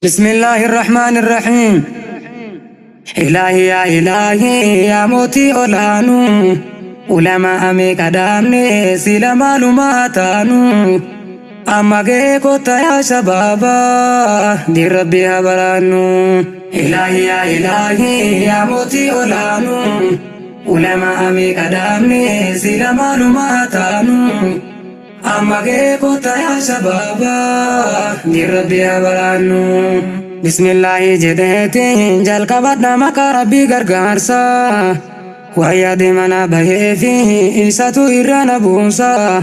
بسم الله الرحمن الرحيم. إلهي يا إلهي يا موتي أولانو علماء أمي قدامني سيلا معلوماتانو أما جيكو يا شبابا دي ربي هبرانو. إلهي يا إلهي يا موتي أولانو علماء أمي قدامني سيلا معلوماتانو أما جيكو يا شبابا دي ربي هبرانو. بسم الله جديتي جل كبدنا مكا ربي غرغارسا ويا دمنا بهي في إساتو إرانا بوسا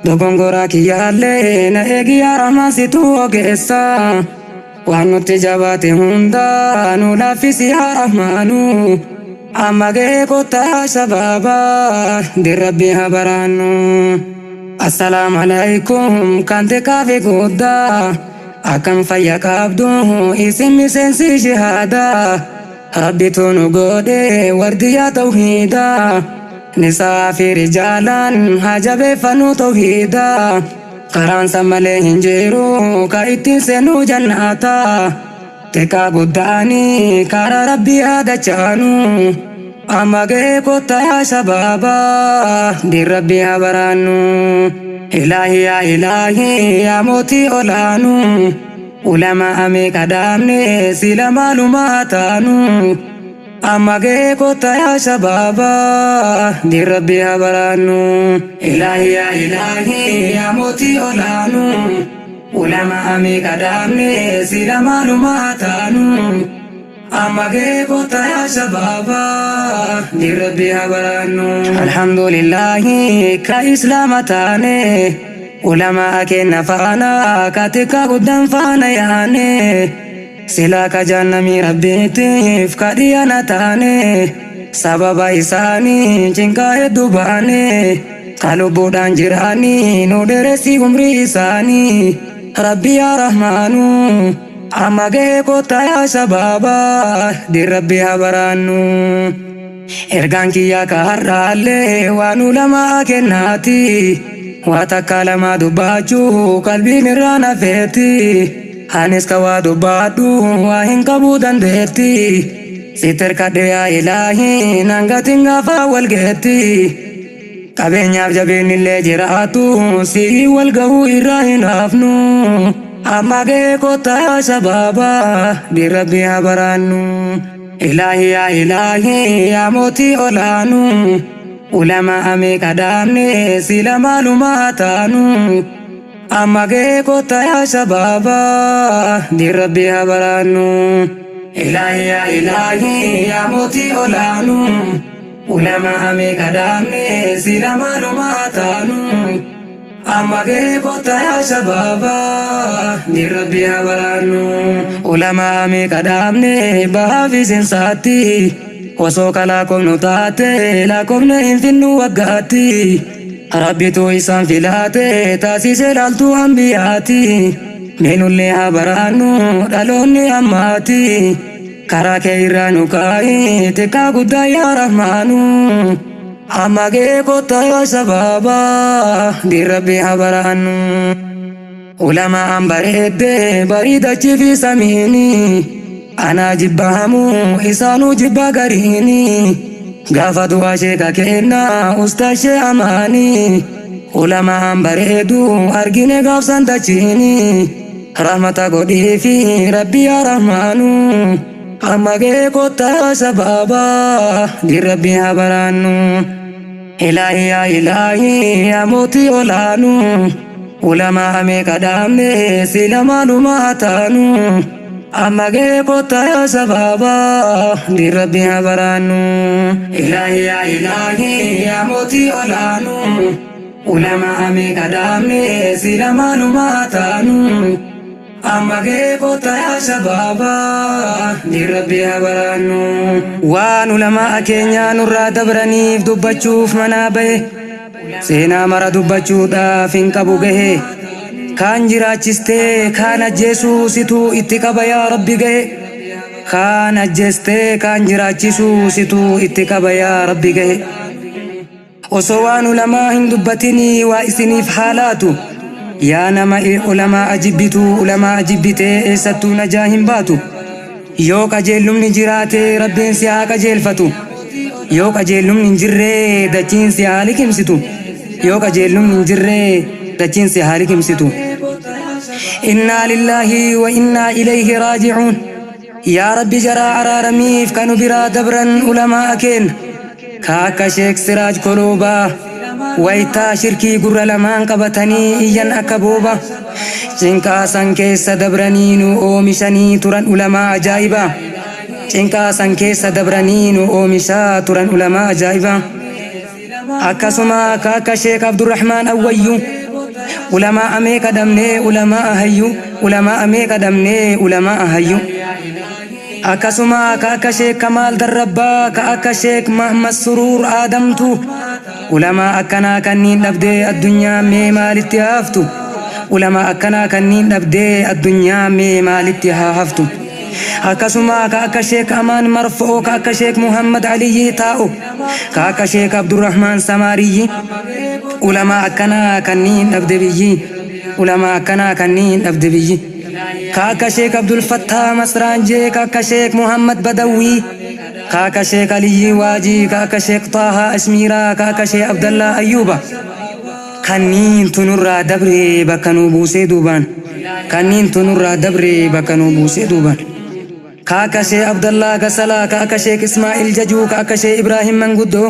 دوغونغورا كيالي نأيجي رماسي تو أغيسا وانو تجاباتي هندا نولافيسي يا رحمانو أما جيكو يا شبابا دي ربي هبرانو. السلام عليكم كانت كافي قدا أكم فيا كابدو اسمي سنسي شهادة ربي تونو قودي ورديا توحيدا نساء في رجالا حجب فنو توحيدا قران سمالي هنجيرو كايتين سنو جناتا تكا قداني كارا ربي هذا چانو أما جيكو يا شبابا دي ربي هبرانو. إلهي يا إلهي يا موتي أولانو علماء أمي قدامني سيلا معلوماتانو أما جيكو يا شبابا دي ربي هبرانو. إلهي يا إلهي يا موتي أولانو علماء أمي قدامني سيلا معلوماتانو أما جيكو يا شبابا دي ربي هبرانو. الحمد لله كإسلام تاني علماء كنا فانا كاتكا قدام فانا يعني سلاك جنمي ربي تيف كديانا تاني سبب إساني جنكا يدوباني قالوا بودان جراني نودرسي عمري إساني ربي يا رحمانو أما جيكو يا شبابا دي ربي هبرانو. إرغان كيا كهرالي وانو لما كناتي واتكالما دباجو قلبي نرانا فيتي هانس كوا دبادو واهن كبودان ديتي ستر كديا إلهي نانغا تنغافا والغيتي كابينياب جبين اللي جراتو سي والغو إراهن أفنو أما جيكو يا شبابا دي ربي هبرانو. إلهي يا إلهي يا موتي أولانو علماء أمي قدامني سيلا معلوماتانو أما جيكو يا شبابا دي ربي هبرانو. إلهي يا إلهي يا موتي أولانو علماء أمي قدامني سيلا معلوماتانو أما جيكو يا شبابا دي ربي هبرانو. علماء أمي قدامني بهافي سنساتي وسوك لكم نتاتي لكم نهم في النوغاتي ربي تو إسان فلاتي تاسيس لالتو أنبياتي من اللي هبرانو دلوني أماتي كراك إيرانو كاي تكا قدا يا رحمانو أما جيكو يا شبابا دي ربي هبرانو. علماء بريدة في سميني أنا جبهمو إسانو جبا غريني غافتو عشيكا كينا أستاذ أماني علماء بريدو أرجيني غاف سنتاچيني رحمتا قدي في ربي يا رحمانو أما جيكو يا شبابا دي ربي هبرانو. إلهي يا إلهي يا موتي أولانو علماء أمي قدامني سيلا معلوماتانو أما جيكو يا شبابا دي ربي هبرانو. إلهي يا إلهي يا موتي أولانو علماء أمي قدامني سيلا معلوماتانو أما جيكو يا شبابا دي ربي هبرانو. وان علماء كينيا نرى دبراني دبچوف منابه سينا مرا دبچو دا فينكبو گه كان جراچسته كان اجيسو ستو اتقاب يا ربي گه كان اجسته كان جراچسو ستو اتقاب يا ربي گه وسوان علماء دبتني واسني في حالاتو yaa nama ulamaa ajibbitu ulamaa ajibbitee sattuu najaa hin baatu yoo qajeelumni jiraate rabbiin si haa qajeelfatu yoo qajeelumni hin jirre dachiin si haa liqimsitu yoo qajeelumni hin jirre dachiin si haa liqimsitu inna lillahi wa inna ilayhi raaji'uun yaa rabbi jaraa araaramiif kanu biraa dabran ulamaa akeen kaaka sheek siraaj koloobaa waytaa shirkii gurra lamaan qabatanii iyyan akka booba cinqaa san keessa dabranii nu oomishanii turan ulamaa ajaa'ibaa cinqaa san keessa dabranii nu oomishaa turan ulamaa ajaa'ibaa akkasuma kaaka sheek abdurrahmaan awwayyuu ulamaa amee kadhamnee ulamaa ahayyu ulamaa amee kadhamnee ulamaa ahayyu akkasuma kaaka sheek kamaal darrabbaa kaaka sheek mahmad suruur aadamtu ulamaa akkanaa kanniin dhabdee addunyaa mee maalitti haftu ulamaa akkanaa kanniin dhabdee addunyaa mee maalitti haftu akkasuma kaaka sheek amaan marfoo kaaka sheek muhammad aliyyi taa'u kaaka sheek abdurrahmaan samaariyyi ulamaa akkanaa kanniin dhabde biyyi ulamaa akkanaa kanniin dhabde biyyi kaaka sheek abdul fattaa masraanjee kaaka sheek muhammad badawii kaaka sheek aliyyi waajii kaaka sheek taahaa asmiiraa kaaka sheek abdallaa ayyuuba kanniin tunurraa dabree bakka nuu buusee duubaan kanniin tunurraa dabree bakka nuu buusee duubaan kaaka sheek abdallaa gasalaa kaaka sheek ismaa'il jajuu kaaka sheek ibraahim manguddoo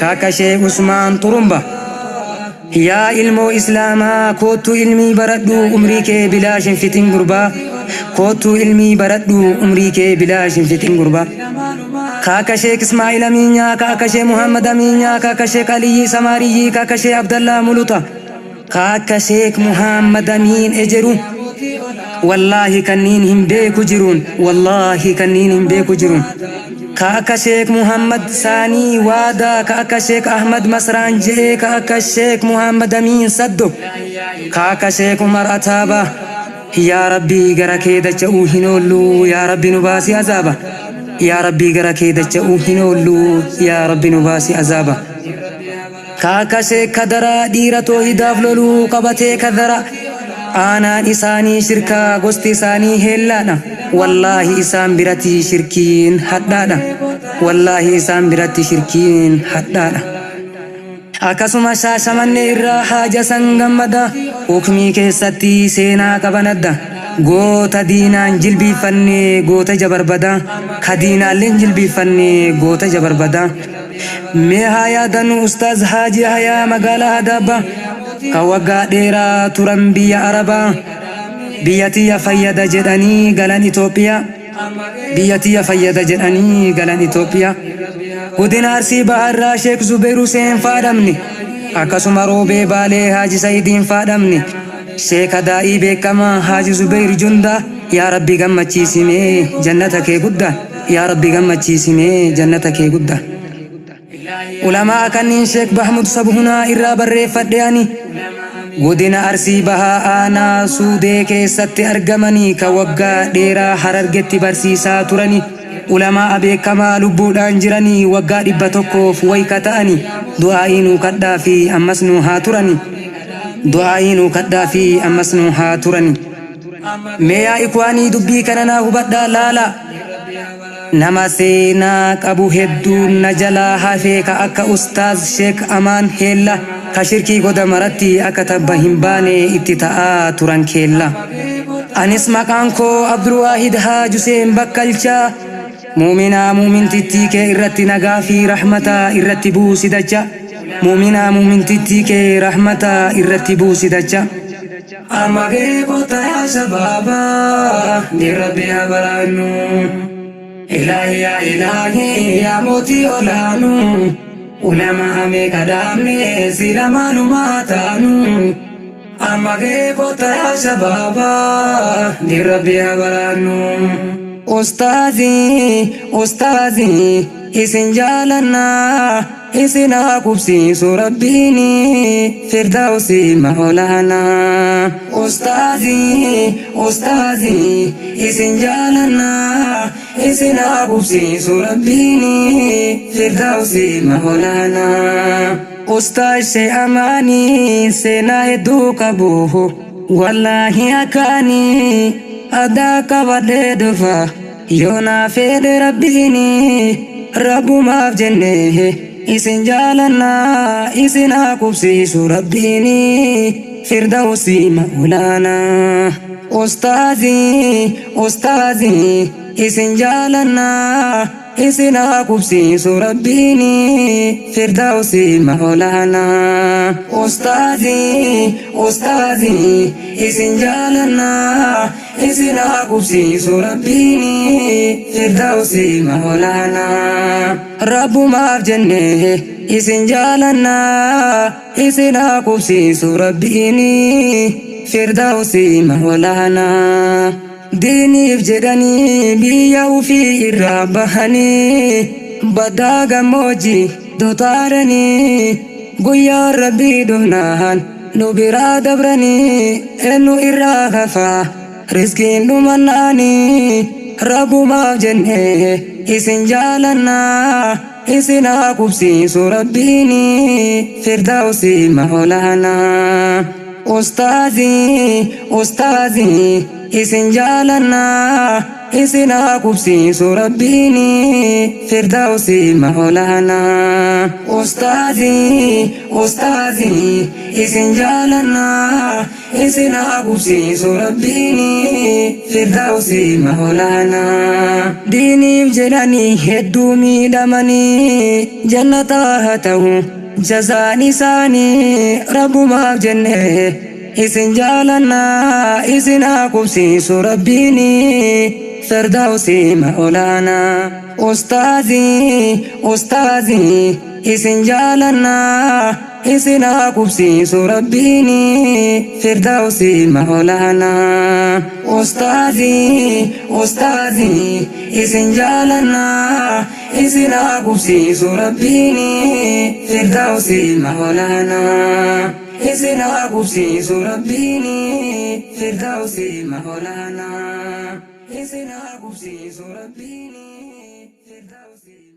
kaaka sheek usmaan turumba yaa ilmoo islaamaa koottuu ilmii baradhu umrii kee bilaashin fixin gurbaa koottuu ilmii baradhu umrii kee bilaashin fixin gurbaa kaaka sheek ismaa'il amiinyaa kaaka sheek muhammad amiinyaa kaaka sheek aliyyi samaariyyi kaaka sheek abdallaa muluta kaaka sheek muhammad amiin ejeru wallaahi kanniin hin beeku jiruun wallaahi kanniin hin beeku jiruun kaaka sheek muhammad saanii waadaa kaaka sheek ahmad masraanjee kaaka sheek muhammad amiin saddo kaaka sheek umar ataaba yaa rabbii gara kee dacha'uu hin oollu yaa rabbi nu baasi azaaba yaa rabbii gara kee dacha'uu hin oollu yaa rabbi nu baasi azaaba kaaka sheek kadaraa dhiira toohidaaf loluu qabatee kadara aanaan isaanii shirkaa gosti isaanii heellaadha wallaahi isaan biratti shirkiin hadhaadha wallaahi isaan biratti shirkiin hadhaadha akkasuma shaashamannee irraa haaja san gammada hukmii keessatti seenaa qabanadda goota diinaan jilbiifannee goota jabarbada ka diinaalleen jilbiifannee goota jabarbada mee haa yaadannu ustaaz haaji hayaa magaalaa hadaabba ka waggaa dheeraa turan biyya arabaa biyyatiyya fayyada jedhanii galan Itoophiyaa biyyatiyya fayyada jedhanii galan Itoophiyaa godina Arsii Baharraa Sheek Zubeer Huseen faadhamne akkasuma roobee baalee Haaji Sa'idiin faadhamne Sheek Adaa'ii beekamaa Haaji Zubeer Jundaa yaa rabbi gammachiisimee jannata kee guddaa yaa rabbi gammachiisimee jannata kee guddaa ulamaa kanniin Sheek Bahmud Sabhunaa irraa barreeffadhe ani godina Arsii Bahaa aanaa Suudee keessatti argamanii ka waggaa dheeraa Harargetti barsiisaa turanii ulamaa beekamaa lubbuudhaan jiranii waggaa 100 wayka ta'anii du'aa'ii nuu kadhaa fi ammas nuu haa turanii du'aa'ii nuu kadhaa fi ammas nuu haa turanii mee yaa ikwaanii dubbii kana naa hubadhaa laalaa nama seenaa qabu hedduun na jalaa hafee ka akka ustaaz Sheek Amaan Heella ka shirkii goda maratti akka tabba hin baane itti ta'aa turan keella anis maqaan koo Abdulwaahid Haaj Huseen Bakkalchaa muuminaa muumintittii kee irratti nagaa fi rahmataa irratti buusi dacha muuminaa muumintittii kee rahmataa irratti buusi dacha amma geekota yaa shabaabaa ni rabbi haa baraannu ilaahi yaa mootii olaanu ulamaa meeqa dhaabne sila maalumaa taanu amma geekota yaa shabaabaa ni rabbi haa baraannu ustaazii isin jaalannaa isin haa kubsiisu rabbiini firdawsi maolaanaa ustaazii isin jaalannaa isin haa kubsiisu rabbiini firdawsi maolaanaa Ustaaz Sheikh Amaanii seenaa hedduu qabu wallaahi akkaanii addaa qabadhee dhufa yoo naa fedhe rabbiini rabbumaaf jennee isin jaalannaa isin haa qubsiisu rabbiini firdawsii ma'ulaanaa. Ustaazii isin jaalannaa isin haa qubsiisu rabbiini firdawsii ma'ulaanaa. Ustaazii isin jaalannaa isin haa qubsiisu rabbiini firdawsii ma'ulaanaa. Rabbumaaf jennee isin jaalannaa isin haa qubsiisu rabbiini firdawsii ma'ulaanaa. Diiniif jedhanii biyya ufii irraa bahanii baddaa gammoojjii dotaaranii guyyaa rabbii dhufnaan nu biraa dabranii eenyu irraa hafaa riskiin dhumannaanii. Rabbumaaf jennee isin jaalannaa isin haa qubsiisu rabbiini firdawsii ma'ulaanaa. Ustaazii isin jaalannaa isin haa qubsiisu rabbiini firdawsii ma'ulaanaa. Ustaazii isin jaalannaa isin haa qubsiisu rabbiini firdawsii ma'ulaanaa. Diiniif jedhanii hedduu miidhamanii jannataa haa ta'u jazaan isaanii. Rabbumaaf jennee isin jaalannaa isin haa qubsiisu rabbiini firdawsii ma'ulaanaa. Ustaazii isin jaalannaa isin haa qubsiisu rabbiini firdawsii ma'ulaanaa. Ustaazii isin jaalannaa isin haa qubsiisu rabbiini firdawsii ma'ulaanaa. isin haa qubsiisu rabbiini firdawsii ma'ulaanaa. isin haa qubsiisu rabbiini firdawsii